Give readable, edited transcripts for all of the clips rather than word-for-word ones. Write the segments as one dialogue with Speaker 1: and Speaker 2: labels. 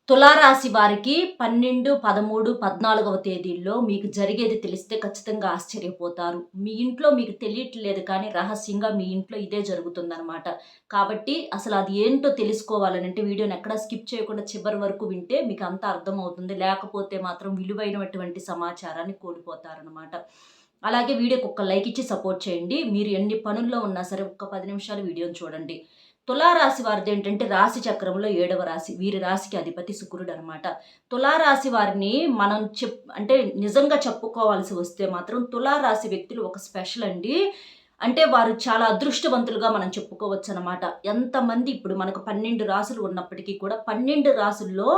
Speaker 1: తులారాశి వారికి 12, 13, 14వ తేదీల్లో మీకు జరిగేది తెలిస్తే ఖచ్చితంగా ఆశ్చర్యపోతారు. మీ ఇంట్లో మీకు తెలియట్లేదు కానీ రహస్యంగా మీ ఇంట్లో ఇదే జరుగుతుందనమాట. కాబట్టి అసలు అది ఏంటో తెలుసుకోవాలనంటే వీడియోని ఎక్కడా స్కిప్ చేయకుండా చివరి వరకు వింటే మీకు అంతా అర్థమవుతుంది. లేకపోతే మాత్రం విలువైనటువంటి సమాచారాన్ని కోల్పోతారనమాట. అలాగే వీడియోకి ఒక లైక్ ఇచ్చి సపోర్ట్ చేయండి. మీరు ఎన్ని పనుల్లో ఉన్నా సరే ఒక్క 10 నిమిషాలు వీడియోని చూడండి. తులారాశి వారిదేంటంటే రాశి చక్రంలో 7వ రాశి. వీరి రాశికి అధిపతి శుక్రుడనమాట. తులారాశి వారిని మనం అంటే నిజంగా చెప్పుకోవాల్సి వస్తే మాత్రం తులారాశి వ్యక్తులు ఒక స్పెషల్ అండి. అంటే వారు చాలా అదృష్టవంతులుగా మనం చెప్పుకోవచ్చనమాట. ఎంతమంది ఇప్పుడు మనకు 12 రాసులు ఉన్నప్పటికీ కూడా 12 రాసుల్లో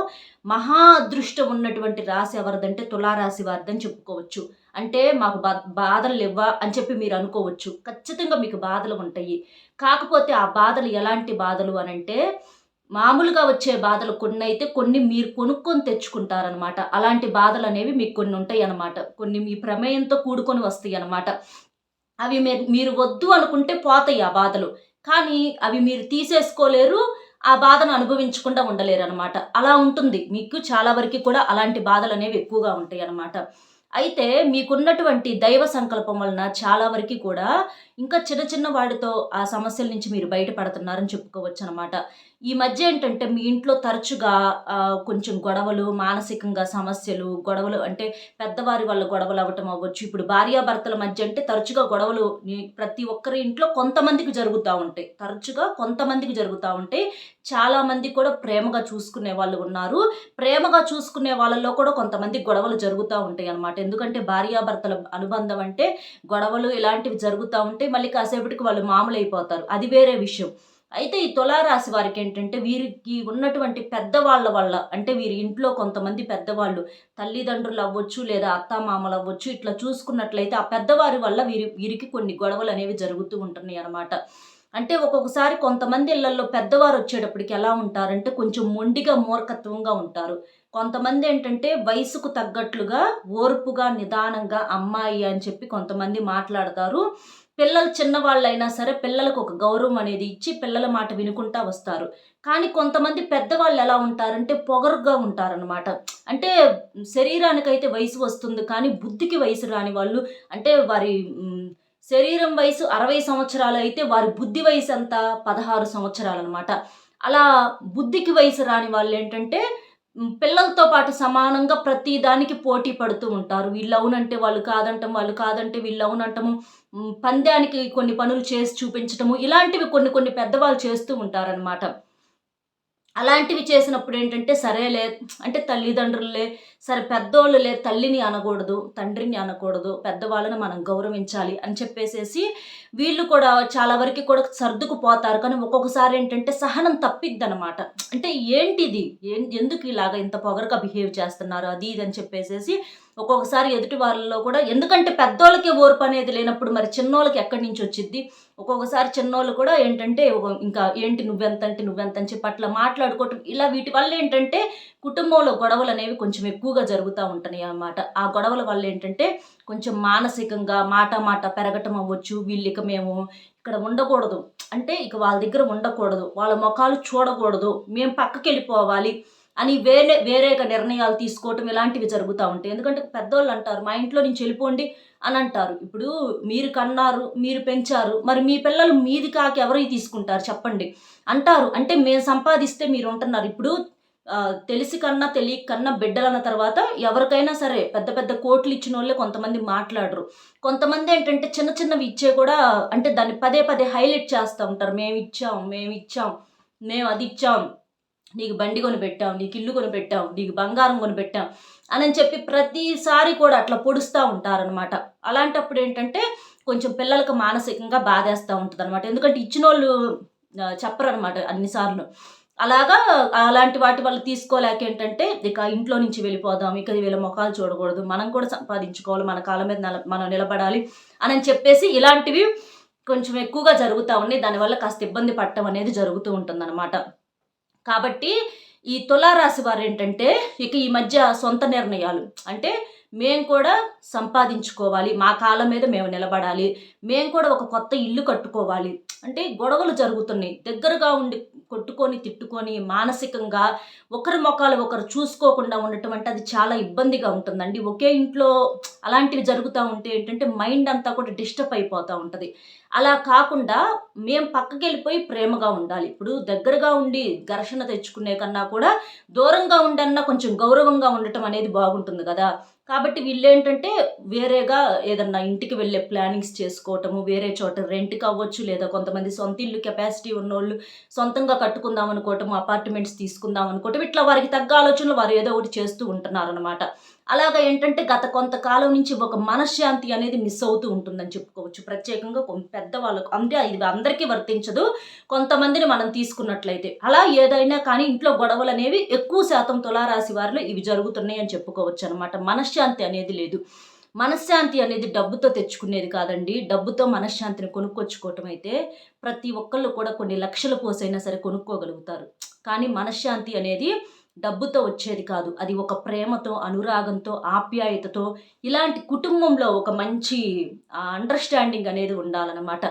Speaker 1: మహా అదృష్టం ఉన్నటువంటి రాశి ఎవరిదంటే తులారాశి వారిదని చెప్పుకోవచ్చు. అంటే మాకు బాధలు లెవ్వా అని చెప్పి మీరు అనుకోవచ్చు. ఖచ్చితంగా మీకు బాధలు ఉంటాయి. కాకపోతే ఆ బాధలు ఎలాంటి బాధలు అనంటే మామూలుగా వచ్చే బాధలు కొన్నైతే కొన్ని మీరు కొనుక్కొని తెచ్చుకుంటారనమాట. అలాంటి బాధలనేవి మీకు కొన్ని ఉంటాయనమాట. కొన్ని మీ ప్రమేయంతో కూడుకొని వస్తాయనమాట. అవి మీరు వద్దు అనుకుంటే పోతాయి ఆ బాధలు. కానీ అవి మీరు తీసేసుకోలేరు. ఆ బాధను అనుభవించకుండా ఉండలేరనమాట. అలా ఉంటుంది. మీకు చాలా వరకి కూడా అలాంటి బాధలనేవి ఎక్కువగా ఉంటాయనమాట. అయితే మీకున్నటువంటి దైవ సంకల్పం వలన చాలా వరకి కూడా ఇంకా చిన్న చిన్న వాటితో ఆ సమస్యల నుంచి మీరు బయటపడుతున్నారని చెప్పుకోవచ్చనమాట. ఈ మధ్య ఏంటంటే మీ ఇంట్లో తరచుగా కొంచెం గొడవలు, మానసికంగా సమస్యలు, గొడవలు అంటే పెద్దవారి వల్ల గొడవలు అవ్వటం అవ్వచ్చు. ఇప్పుడు భార్యాభర్తల మధ్య అంటే తరచుగా గొడవలు ప్రతి ఒక్కరి ఇంట్లో కొంతమందికి జరుగుతా ఉంటాయి. తరచుగా కొంతమందికి జరుగుతా ఉంటాయి. చాలామంది కూడా ప్రేమగా చూసుకునే వాళ్ళు ఉన్నారు. ప్రేమగా చూసుకునే వాళ్ళలో కూడా కొంతమంది గొడవలు జరుగుతా ఉంటాయి అన్నమాట. ఎందుకంటే భార్యాభర్తల అనుబంధం అంటే గొడవలు ఇలాంటివి జరుగుతా ఉంటాయి. మళ్ళీ కాసేపటికి వాళ్ళు మామూలైపోతారు. అది వేరే విషయం. అయితే ఈ తులారాశి వారికేంటంటే వీరికి ఉన్నటువంటి పెద్దవాళ్ళ వల్ల అంటే వీరి ఇంట్లో కొంతమంది పెద్దవాళ్ళు తల్లిదండ్రులవ్వచ్చు లేదా అత్తామామలవ్వచ్చు ఇట్లా చూసుకున్నట్లయితే ఆ పెద్దవారి వల్ల వీరికి కొన్ని గొడవలనేవి జరుగుతూ ఉంటున్నాయి అన్నమాట. అంటే ఒక్కొక్కసారి కొంతమంది ఇళ్లల్లో పెద్దవారొచ్చేటప్పటికి ఎలా ఉంటారంటే కొంచెం మొండిగా, మూర్ఖత్వంగా ఉంటారు. కొంతమంది ఏంటంటే వయసుకు తగ్గట్లుగా, ఓర్పుగా, నిదానంగా అమ్మాయి అని చెప్పి కొంతమంది మాట్లాడతారు. పిల్లలు చిన్నవాళ్ళైనా సరే పిల్లలకు ఒక గౌరవం అనేది ఇచ్చి పిల్లల మాట వినుకుంటా వస్తారు. కానీ కొంతమంది పెద్దవాళ్ళు ఎలా ఉంటారంటే పొగరుగా ఉంటారనమాట. అంటే శరీరానికైతే వయసు వస్తుంది కానీ బుద్ధికి వయసు రాని వాళ్ళు అంటే వారి శరీరం వయసు 60 సంవత్సరాలైతే వారి బుద్ధి వయసు ఎంత 16 సంవత్సరాలనమాట. అలా బుద్ధికి వయసు రాని వాళ్ళేంటంటే పిల్లలతో పాటు సమానంగా ప్రతి దానికి పోటీ పడుతూ ఉంటారు. వీళ్ళవునంటే వాళ్ళు కాదంటం, వాళ్ళు కాదంటే వీళ్ళవునంటము. పందానికి కొన్ని పనులు చేసి చూపించటము. ఇలాంటివి కొన్ని కొన్ని పెద్దవాళ్ళు చేస్తూ ఉంటారనమాట. అలాంటివి చేసినప్పుడేంటంటే, సరేలే అంటే తల్లిదండ్రులులే, సరే పెద్దోళ్ళులే తల్లిని అనకూడదు, తండ్రిని అనకూడదు, పెద్దవాళ్ళని మనం గౌరవించాలి అని చెప్పేసేసి వీళ్ళు కూడా చాలా వరకి కూడా సర్దుకుపోతారు. కానీ ఒక్కొక్కసారి ఏంటంటే సహనం తప్పిద్దనమాట. అంటే ఏంటిది? ఎందుకు ఇలాగ ఇంత పొగరుగా బిహేవ్ చేస్తున్నారు అది ఇది అని చెప్పేసేసి ఒక్కొక్కసారి ఎదుటి వాళ్ళలో కూడా ఎందుకంటే పెద్దోళ్ళకే ఓర్పనేది లేనప్పుడు మరి చిన్నోళ్ళకి ఎక్కడి నుంచి వచ్చిద్ది? ఒక్కొక్కసారి చిన్నోళ్ళు కూడా ఏంటంటే ఇంకా ఏంటి నువ్వెంతంటే నువ్వెంతని చెప్పి అట్లా మాట్లాడుకోవటం ఇలా వీటి వల్ల ఏంటంటే కుటుంబంలో గొడవలనేవి కొంచెం ఎక్కువగా జరుగుతా ఉంటున్నాయి అన్నమాట. ఆ గొడవల వల్ల ఏంటంటే కొంచెం మానసికంగా మాట పెరగటం అవ్వచ్చు. వీళ్ళిక మేము ఇక్కడ ఉండకూడదు. అంటే ఇక వాళ్ళ దగ్గర ఉండకూడదు. వాళ్ళ మొఖాలు చూడకూడదు. మేము పక్కకెళ్ళిపోవాలి అని వేరేగా నిర్ణయాలు తీసుకోవటం ఇలాంటివి జరుగుతా ఉంటాయి. ఎందుకంటే పెద్దోళ్ళు అంటారు, మా ఇంట్లో నుంచి వెళ్ళిపోండి అని అంటారు. ఇప్పుడు మీరు కన్నారు, మీరు పెంచారు. మరి మీ పిల్లలు మీది కాక ఎవరియి తీసుకుంటారు చెప్పండి? అంటారు. అంటే మేము సంపాదిస్తే మీరు ఉంటున్నారు. ఇప్పుడు తెలిసి కన్నా తెలియక కన్నా బిడ్డలన్న తర్వాత ఎవరికైనా సరే పెద్ద పెద్ద కోట్లు ఇచ్చినోళ్ళే కొంతమంది మాట్లాడరు. కొంతమంది ఏంటంటే చిన్న చిన్నవి ఇచ్చే కూడా అంటే దాన్ని పదే పదే హైలైట్ చేస్తా ఉంటారు. మేమిచ్చాం, మేము అది ఇచ్చాం. నీకు బండి కొనిపెట్టాం, నీకు ఇల్లు కొనిపెట్టాం, నీకు బంగారం కొనిపెట్టాం అని చెప్పి ప్రతిసారి కూడా అట్లా పొడుస్తూ ఉంటారనమాట. అలాంటప్పుడు ఏంటంటే కొంచెం పిల్లలకు మానసికంగా బాధేస్తూ ఉంటుందన్నమాట. ఎందుకంటే ఇచ్చినోళ్ళు చెప్పరనమాట అన్నిసార్లు. అలాగా అలాంటి వాటి వల్ల తీసుకోలేక ఏంటంటే ఇక ఇంట్లో నుంచి వెళ్ళిపోదాం, ఇక వీళ్ళ మొఖాలు చూడకూడదు, మనం కూడా సంపాదించుకోవాలి, మన కాళ్ళ మీద మనం నిలబడాలి అని చెప్పేసి ఇలాంటివి కొంచెం ఎక్కువగా జరుగుతూ ఉన్నాయి. దానివల్ల కాస్త ఇబ్బంది పడటం అనేది జరుగుతూ ఉంటుందన్నమాట. కాబట్టి ఈ తులారాశి వారేంటంటే ఇక ఈ మధ్య సొంత నిర్ణయాలు అంటే మేము కూడా సంపాదించుకోవాలి, మా కాళ్ళ మీద మేము నిలబడాలి, మేము కూడా ఒక కొత్త ఇల్లు కట్టుకోవాలి అంటే గొడవలు జరుగుతున్నాయి. దగ్గరగా ఉండి కొట్టుకొని, తిట్టుకొని మానసికంగా ఒకరి మొఖాలు ఒకరు చూసుకోకుండా ఉండటం అంటే అది చాలా ఇబ్బందిగా ఉంటుందండి. ఒకే ఇంట్లో అలాంటివి జరుగుతా ఉంటే ఏంటంటే మైండ్ అంతా కూడా డిస్టర్బ్ అయిపోతా ఉంటది. అలా కాకుండా మేము పక్కకెళ్ళిపోయి ప్రేమగా ఉండాలి. ఇప్పుడు దగ్గరగా ఉండి ఘర్షణ తెచ్చుకునే కన్నా కూడా దూరంగా ఉండన్నా కొంచెం గౌరవంగా ఉండటం అనేది బాగుంటుంది గదా! కాబట్టి వీళ్ళేంటంటే వేరేగా ఏదన్నా ఇంటికి వెళ్ళే ప్లానింగ్స్ చేసుకోవటము, వేరే చోట రెంట్‌కి అవ్వచ్చు, లేదా కొంతమంది సొంత ఇల్లు కెపాసిటీ ఉన్నోళ్ళు సొంతంగా కట్టుకుందాం అనుకోవటము, అపార్ట్‌మెంట్స్ తీసుకుందాం అనుకోవటం, ఇట్లా వారికి తగ్గ ఆలోచనలు వారు ఏదో ఒకటి చేస్తూ ఉంటున్నారనమాట. అలాగా ఏంటంటే గత కొంతకాలం నుంచి ఒక మనశ్శాంతి అనేది మిస్ అవుతూ ఉంటుందని చెప్పుకోవచ్చు. ప్రత్యేకంగా పెద్దవాళ్ళకు అంటే ఇది అందరికీ వర్తించదు. కొంతమందిని మనం తీసుకున్నట్లయితే. అలా ఏదైనా కానీ ఇంట్లో గొడవలనేవి ఎక్కువ శాతం తులారాశి వారిలో ఇవి జరుగుతున్నాయి అని చెప్పుకోవచ్చనమాట. మనశ్శాంతి అనేది లేదు. మనశ్శాంతి అనేది డబ్బుతో తెచ్చుకునేది కాదండి. డబ్బుతో మనశ్శాంతిని కొనుక్కొచ్చుకోవటం అయితే ప్రతి ఒక్కళ్ళు కూడా కొన్ని లక్షలు పోసైనా సరే కొనుక్కోగలుగుతారు. కానీ మనశ్శాంతి అనేది డబ్బుతో వచ్చేది కాదు. అది ఒక ప్రేమతో, అనురాగంతో, ఆప్యాయతతో ఇలాంటి కుటుంబంలో ఒక మంచి అండర్‌స్టాండింగ్ అనేది ఉండాలనమాట.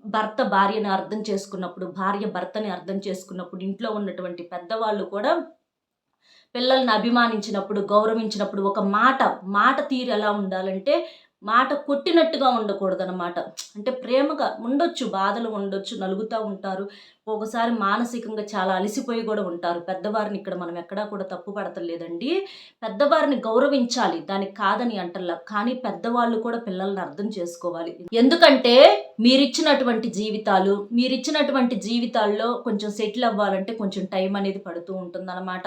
Speaker 1: భర్త భార్యని అర్థం చేసుకున్నప్పుడు, భార్య భర్తని అర్థం చేసుకున్నప్పుడు, ఇంట్లో ఉన్నటువంటి పెద్దవాళ్ళు కూడా పిల్లల్ని అభిమానించినప్పుడు, గౌరవించినప్పుడు ఒక మాట తీరు ఎలా ఉండాలంటే, మాట కొట్టినట్టుగా ఉండకూడదనమాట. అంటే ప్రేమగా ఉండొచ్చు, బాధలు ఉండొచ్చు, నలుగుతా ఉంటారు. ఒకసారి మానసికంగా చాలా అలిసిపోయి గూడా ఉంటారు. పెద్దవారిని ఇక్కడ మనం ఎక్కడా కూడా తప్పు పడతలేదండి. పెద్దవారిని గౌరవించాలి. దానికి కాదని అంటల్లా. కానీ పెద్దవాళ్ళు కూడా పిల్లల్ని అర్థం చేసుకోవాలి. ఎందుకంటే మీరిచ్చినటువంటి జీవితాల్లో కొంచెం సెటిల్ అవ్వాలంటే కొంచెం టైం అనేది పడుతూ ఉంటుందనమాట.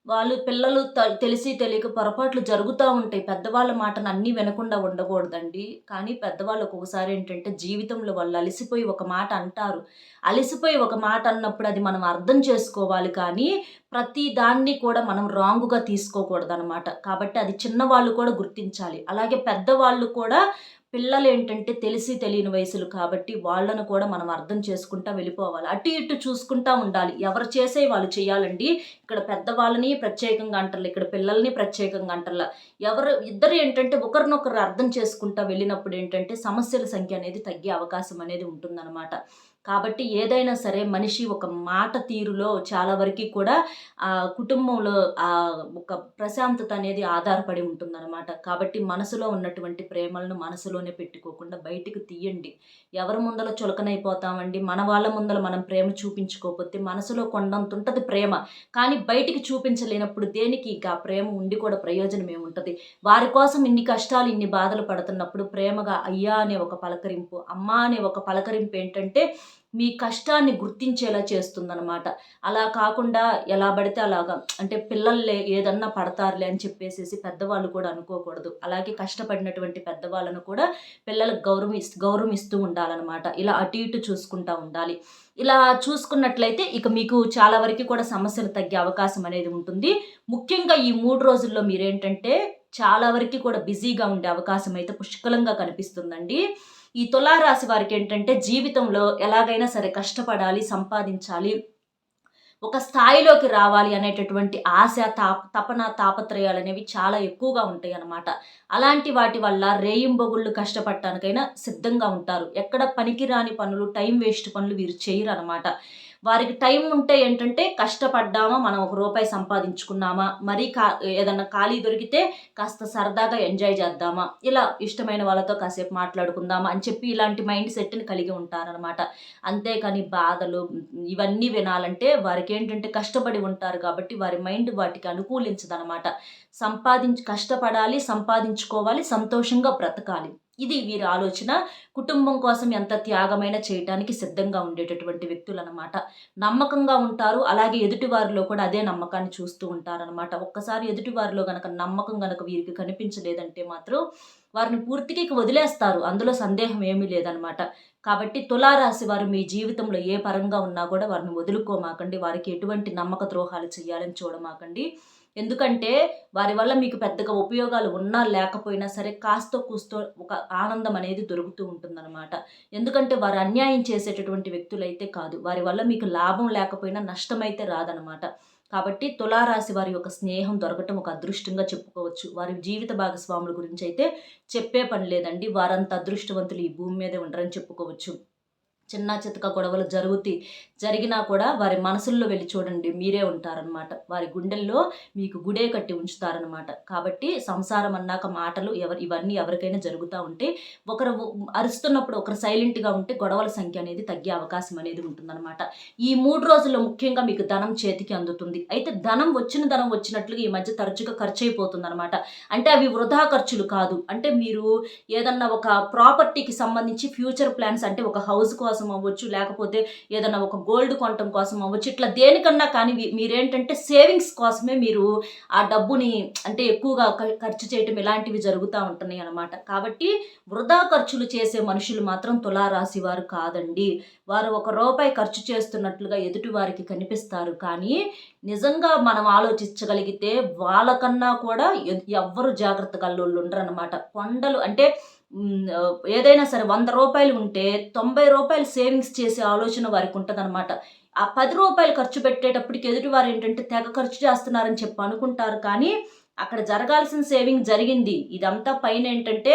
Speaker 1: వాళ్ళు పిల్లలు తెలిసి తెలియక పొరపాట్లు జరుగుతా ఉంటాయి. పెద్దవాళ్ళ మాటను అన్నీ వినకుండా ఉండకూడదండి. కానీ పెద్దవాళ్ళు ఒక్కొక్కసారి ఏంటంటే జీవితంలో వాళ్ళు అలిసిపోయి ఒక మాట అంటారు. అలిసిపోయి ఒక మాట అన్నప్పుడు అది మనం అర్థం చేసుకోవాలి కానీ, ప్రతి దాన్ని కూడా మనం రాంగ్‌గా తీసుకోకూడదనమాట. కాబట్టి అది చిన్నవాళ్ళు కూడా గుర్తించాలి. అలాగే పెద్దవాళ్ళు కూడా పిల్లలేంటంటే తెలిసి తెలియని వయసులు కాబట్టి వాళ్ళను కూడా మనం అర్థం చేసుకుంటా వెళ్ళిపోవాలి. అటు ఇటు చూసుకుంటా ఉండాలి. ఎవరు చేసేయి వాళ్ళు చేయాలండి. ఇక్కడ పెద్దవాళ్ళని ప్రత్యేకంగా అంటల్ల. ఇక్కడ పిల్లల్ని ప్రత్యేకంగా అంటల్ల. ఇద్దరు ఏంటంటే ఒకరినొకరు అర్థం చేసుకుంటా వెళ్ళినప్పుడు ఏంటంటే సమస్యల సంఖ్య అనేది తగ్గే అవకాశం అనేది ఉంటుందనమాట. కాబట్టి ఏదైనా సరే మనిషి ఒక మాట తీరులో చాలా వరకి కూడా కుటుంబంలో ఒక ప్రశాంతత అనేది ఆధారపడి ఉంటుందనమాట. కాబట్టి మనసులో ఉన్నటువంటి ప్రేమలను మనసులోనే పెట్టుకోకుండా బయటికి తీయండి. ఎవరి ముందల చులకనైపోతామండి. మన వాళ్ళ ముందల మనం ప్రేమ చూపించుకోకపోతే మనసులో కొండంతుంటది ప్రేమ. కానీ బయటికి చూపించలేనప్పుడు దేనికి ఇక ఆ ప్రేమ ఉండి కూడా ప్రయోజనం ఏముంటది? వారి కోసం ఇన్ని కష్టాలు, ఇన్ని బాధలు పడుతున్నప్పుడు ప్రేమగా అయ్యా అనే ఒక పలకరింపు, అమ్మా అనే ఒక పలకరింపు ఏంటంటే మీ కష్టాన్ని గుర్తించేలా చేస్తుందనమాట. అలా కాకుండా ఎలా పడితే అలాగా అంటే పిల్లల్లే ఏదన్నా పడతారులే అని చెప్పేసేసి పెద్దవాళ్ళు కూడా అనుకోకూడదు. అలాగే కష్టపడినటువంటి పెద్దవాళ్ళను కూడా పిల్లలకు గౌరవిస్తూ ఉండాలనమాట. ఇలా అటు ఇటు చూసుకుంటా ఉండాలి. ఇలా చూసుకున్నట్లయితే ఇక మీకు చాలా వరకి కూడా సమస్యలు తగ్గే అవకాశం అనేది ఉంటుంది. ముఖ్యంగా ఈ 3 రోజుల్లో మీరేంటంటే చాలా వరకి కూడా బిజీగా ఉండే అవకాశం అయితే పుష్కలంగా కనిపిస్తుందండి. ఈ తులారాశి వారికేంటంటే జీవితంలో ఎలాగైనా సరే కష్టపడాలి, సంపాదించాలి, ఒక స్థాయిలోకి రావాలి అనేటటువంటి ఆశ, తపన, తాపత్రయాలనేవి చాలా ఎక్కువగా ఉంటాయన్నమాట. అలాంటి వాటి వల్ల రేయింబవళ్ళు కష్టపడటానికైనా సిద్ధంగా ఉంటారు. ఎక్కడ పనికిరాని పనులు, టైం వేస్ట్ పనులు వీరు చెయ్యరనమాట. వారికి టైం ఉంటే ఏంటంటే కష్టపడ్డామా, మనం ఒక రూపాయి సంపాదించుకున్నామా, మరీ ఏదన్నా ఖాళీ దొరికితే కాస్త సరదాగా ఎంజాయ్ చేద్దామా, ఇలా ఇష్టమైన వాళ్ళతో కాసేపు మాట్లాడుకుందామా అని చెప్పి ఇలాంటి మైండ్ సెట్‌ని కలిగి ఉంటారనమాట. అంతేకాని బాధలు ఇవన్నీ వినాలంటే వారికేంటంటే కష్టపడి ఉంటారు కాబట్టి వారి మైండ్ వాటికి అనుకూలించదనమాట. కష్టపడాలి, సంపాదించుకోవాలి, సంతోషంగా బ్రతకాలి. ఇది వీరి ఆలోచన. కుటుంబం కోసం ఎంత త్యాగమైనా చేయటానికి సిద్ధంగా ఉండేటటువంటి వ్యక్తులనమాట. నమ్మకంగా ఉంటారు. అలాగే ఎదుటి వారిలో కూడా అదే నమ్మకాన్ని చూస్తూ ఉంటారనమాట. ఒక్కసారి ఎదుటి వారిలో గనక నమ్మకం గనక వీరికి కనిపించలేదంటే మాత్రం వారిని పూర్తిగా ఇక వదిలేస్తారు. అందులో సందేహం ఏమీ లేదనమాట. కాబట్టి తులారాశి వారు మీ జీవితంలో ఏ పరంగా ఉన్నా కూడా వారిని వదులుకోమాకండి. వారికి ఎటువంటి నమ్మక ద్రోహాలు చేయాలని చూడమాకండి. ఎందుకంటే వారి వల్ల మీకు పెద్దగా ఉపయోగాలు ఉన్నా లేకపోయినా సరే కాస్తో కూస్తో ఒక ఆనందం అనేది దొరుకుతూ ఉంటుందన్నమాట. ఎందుకంటే వారు అన్యాయం చేసేటటువంటి వ్యక్తులైతే కాదు. వారి వల్ల మీకు లాభం లేకపోయినా నష్టమైతే రాదనమాట. కాబట్టి తులారాశి వారి యొక్క స్నేహం దొరకటం ఒక అదృష్టంగా చెప్పుకోవచ్చు. వారి జీవిత భాగస్వాముల గురించి అయితే చెప్పే పని లేదండి. వారంత అదృష్టవంతులు ఈ భూమి మీదే ఉండరని చెప్పుకోవచ్చు. చిన్న చితక గొడవలు జరిగినా కూడా వారి మనసుల్లో వెళ్ళి చూడండి, మీరే ఉంటారనమాట. వారి గుండెల్లో మీకు గుడే కట్టి ఉంచుతారనమాట. కాబట్టి సంసారం అన్నాక మాటలు ఇవన్నీ ఎవరికైనా జరుగుతూ ఉంటే ఒకరు అరుస్తున్నప్పుడు ఒకరు సైలెంట్గా ఉంటే గొడవల సంఖ్య అనేది తగ్గే అవకాశం అనేది ఉంటుందన్నమాట. ఈ 3 రోజుల్లో ముఖ్యంగా మీకు ధనం చేతికి అందుతుంది. అయితే ధనం వచ్చినట్లుగా ఈ మధ్య తరచుగా ఖర్చు అయిపోతుందన్నమాట. అంటే అవి వృధా ఖర్చులు కాదు. అంటే మీరు ఏదన్నా ఒక ప్రాపర్టీకి సంబంధించి ఫ్యూచర్ ప్లాన్స్, అంటే ఒక హౌస్ కోసం అవ్వచ్చు, లేకపోతే ఏదైనా ఒక గోల్డ్ కొనటం కోసం అవ్వచ్చు, ఇట్లా దేనికన్నా కానీ మీరేంటంటే సేవింగ్స్ కోసమే మీరు ఆ డబ్బుని అంటే ఎక్కువగా ఖర్చు చేయటం ఇలాంటివి జరుగుతూ ఉంటున్నాయి అన్నమాట. కాబట్టి వృధా ఖర్చులు చేసే మనుషులు మాత్రం తులారాశి వారు కాదండి. వారు రూపాయి ఖర్చు చేస్తున్నట్లుగా ఎదుటి వారికి కనిపిస్తారు, కానీ నిజంగా మనం ఆలోచించగలిగితే వాళ్ళకన్నా కూడా ఎవ్వరు జాగ్రత్త గల్లోళ్ళు ఉండరన్నమాట. కొండలు అంటే ఏదైనా సరే రూ. 100 ఉంటే రూ. 90 సేవింగ్స్ చేసే ఆలోచన వారికి ఉంటదనమాట. ఆ రూ. 10 ఖర్చు పెట్టేటప్పటికి ఎదుటివారు ఏంటంటే తెగ ఖర్చు చేస్తున్నారని చెప్పి అనుకుంటారు, కానీ అక్కడ జరగాల్సిన సేవింగ్ జరిగింది. ఇదంతా పైనేంటంటే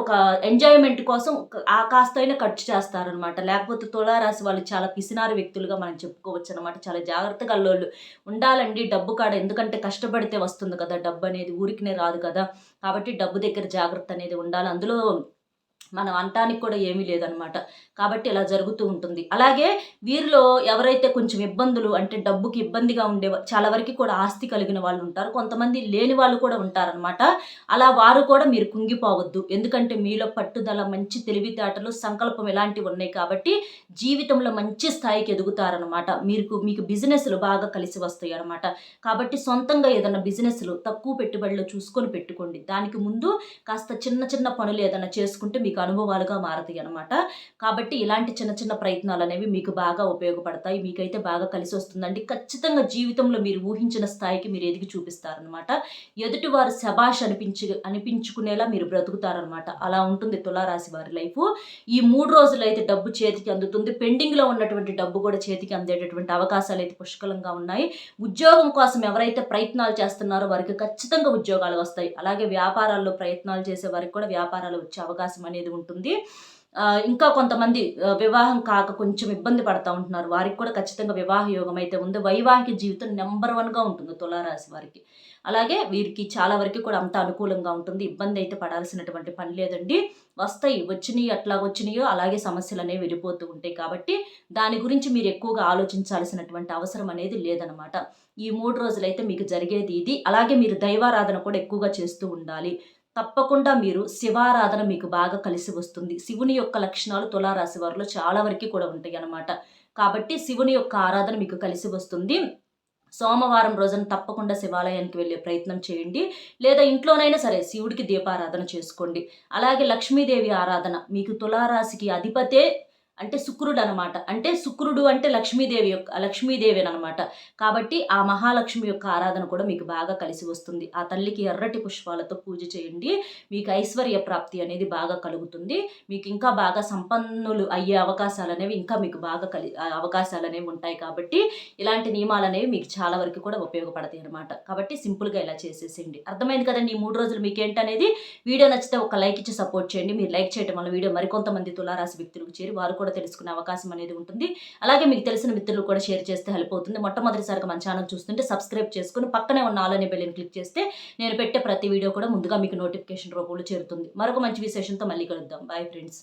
Speaker 1: ఒక ఎంజాయ్‌మెంట్ కోసం ఆ కాస్తైనా ఖర్చు చేస్తారనమాట. లేకపోతే తులారాశి వాళ్ళు చాలా పిసినారి వ్యక్తులుగా మనం చెప్పుకోవచ్చనమాట. చాలా జాగ్రత్తగా ఆళ్ళోళ్ళు ఉండాలండి డబ్బు కాడ. ఎందుకంటే కష్టపడితే వస్తుంది కదా! డబ్బనేది ఊరికనే రాదు కదా! కాబట్టి డబ్బు దగ్గర జాగ్రత్త అనేది ఉండాలి. అందులో మనం అనటానికి కూడా ఏమీ లేదనమాట. కాబట్టి ఇలా జరుగుతూ ఉంటుంది. అలాగే వీరిలో ఎవరైతే కొంచెం ఇబ్బందులు, అంటే డబ్బుకి ఇబ్బందిగా చాలా వరకి కూడా ఆస్తి కలిగిన వాళ్ళు ఉంటారు. కొంతమంది లేని వాళ్ళు కూడా ఉంటారనమాట. అలా వారు కూడా మీరు కుంగిపోవద్దు. ఎందుకంటే మీలో పట్టుదల, మంచి తెలివితేటలు, సంకల్పం ఇలాంటివి ఉన్నాయి కాబట్టి జీవితంలో మంచి స్థాయికి ఎదుగుతారనమాట. మీకు బిజినెస్‌లు బాగా కలిసి వస్తాయనమాట. కాబట్టి సొంతంగా ఏదైనా బిజినెస్‌లు తక్కువ పెట్టుబడిలో చూసుకొని పెట్టుకోండి. దానికి ముందు కాస్త చిన్న చిన్న పనులు ఏదైనా చేసుకుంటే మీకు అనుభవాలుగా మారతాయి అనమాట. కాబట్టి ఇలాంటి చిన్న చిన్న ప్రయత్నాలనేవి మీకు బాగా ఉపయోగపడతాయి. మీకైతే బాగా కలిసి వస్తుందండి. ఖచ్చితంగా జీవితంలో మీరు ఊహించిన స్థాయికి మీరు ఎదిగి చూపిస్తారనమాట. ఎదుటివారు శభాష్ అనిపించుకునేలా మీరు బ్రతుకుతారనమాట. అలా ఉంటుంది తులారాశి వారి లైఫు. ఈ 3 రోజులైతే డబ్బు చేతికి అందుతుంది. పెండింగ్‌లో ఉన్నటువంటి డబ్బు కూడా చేతికి అందేటటువంటి అవకాశాలైతే పుష్కలంగా ఉన్నాయి. ఉద్యోగం కోసం ఎవరైతే ప్రయత్నాలు చేస్తున్నారో వారికి ఖచ్చితంగా ఉద్యోగాలు వస్తాయి. అలాగే వ్యాపారాల్లో ప్రయత్నాలు చేసే వారికి కూడా వ్యాపారాలు వచ్చే అవకాశం అనేది ఉంటుంది. ఇంకా కొంతమంది వివాహం కాక కొంచెం ఇబ్బంది పడతా ఉంటున్నారు. వారికి కూడా ఖచ్చితంగా వివాహ యోగం అయితే ఉంది. వైవాహిక జీవితం నంబర్ 1గా ఉంటుంది తులారాశి వారికి. అలాగే వీరికి చాలా వరకు కూడా అంత అనుకూలంగా ఉంటుంది. ఇబ్బంది అయితే పడాల్సినటువంటి పని లేదండి. వస్తాయి, వచ్చినయి అట్లా వచ్చినాయో అలాగే సమస్యలనేవి వెళ్ళిపోతూ ఉంటాయి. కాబట్టి దాని గురించి మీరు ఎక్కువగా ఆలోచించాల్సినటువంటి అవసరం అనేది లేదనమాట. ఈ 3 రోజులైతే మీకు జరిగేది ఇది. అలాగే మీరు దైవారాధన కూడా ఎక్కువగా చేస్తూ ఉండాలి. తప్పకుండా మీరు శివారాధన మీకు బాగా కలిసి వస్తుంది. శివుని యొక్క లక్షణాలు తులారాశి వారిలో చాలా వరకు కూడా ఉంటాయన్నమాట. కాబట్టి శివుని యొక్క ఆరాధన మీకు కలిసి వస్తుంది. సోమవారం రోజున తప్పకుండా శివాలయానికి వెళ్ళే ప్రయత్నం చేయండి. లేదా ఇంట్లోనైనా సరే శివుడికి దీపారాధన చేసుకోండి. అలాగే లక్ష్మీదేవి ఆరాధన, మీకు తులారాశికి అధిపతే అంటే శుక్రుడనమాట. అంటే శుక్రుడు అంటే లక్ష్మీదేవేననమాట. కాబట్టి ఆ మహాలక్ష్మి యొక్క ఆరాధన కూడా మీకు బాగా కలిసి వస్తుంది. ఆ తల్లికి ఎర్రటి పుష్పాలతో పూజ చేయండి. మీకు ఐశ్వర్య ప్రాప్తి అనేది బాగా కలుగుతుంది. మీకు ఇంకా బాగా సంపన్నులు అయ్యే అవకాశాలనేవి ఇంకా మీకు బాగా అవకాశాలనేవి ఉంటాయి. కాబట్టి ఇలాంటి నియమాలనేవి మీకు చాలా వరకు కూడా ఉపయోగపడతాయి అనమాట. కాబట్టి సింపుల్‌గా ఇలా చేసేసేయండి. అర్థమైంది కదండి ఈ 3 రోజులు మీకేంటనేది. వీడియో నచ్చితే ఒక లైక్ ఇచ్చి సపోర్ట్ చేయండి. మీరు లైక్ చేయడం వల్ల వీడియో మరికొంతమంది తులారాశి వ్యక్తులకు చేరి వారు కూడా తెలుసుకునే అవకాశం అనేది ఉంటుంది. అలాగే మీకు తెలిసిన మిత్రులు కూడా షేర్ చేస్తే హెల్ప్ అవుతుంది. మొట్టమొదటిసారిగా మన ఛానల్ చూస్తుంటే సబ్స్క్రైబ్ చేసుకొని పక్కనే ఉన్న ఆల్ అనే బెల్‌ని క్లిక్ చేస్తే నేను పెట్టే ప్రతి వీడియో కూడా ముందుగా మీకు నోటిఫికేషన్ రూపంలో చేరుతుంది. మరొక మంచి విశేషంతో మళ్ళీ కలుద్దాం. Bye friends.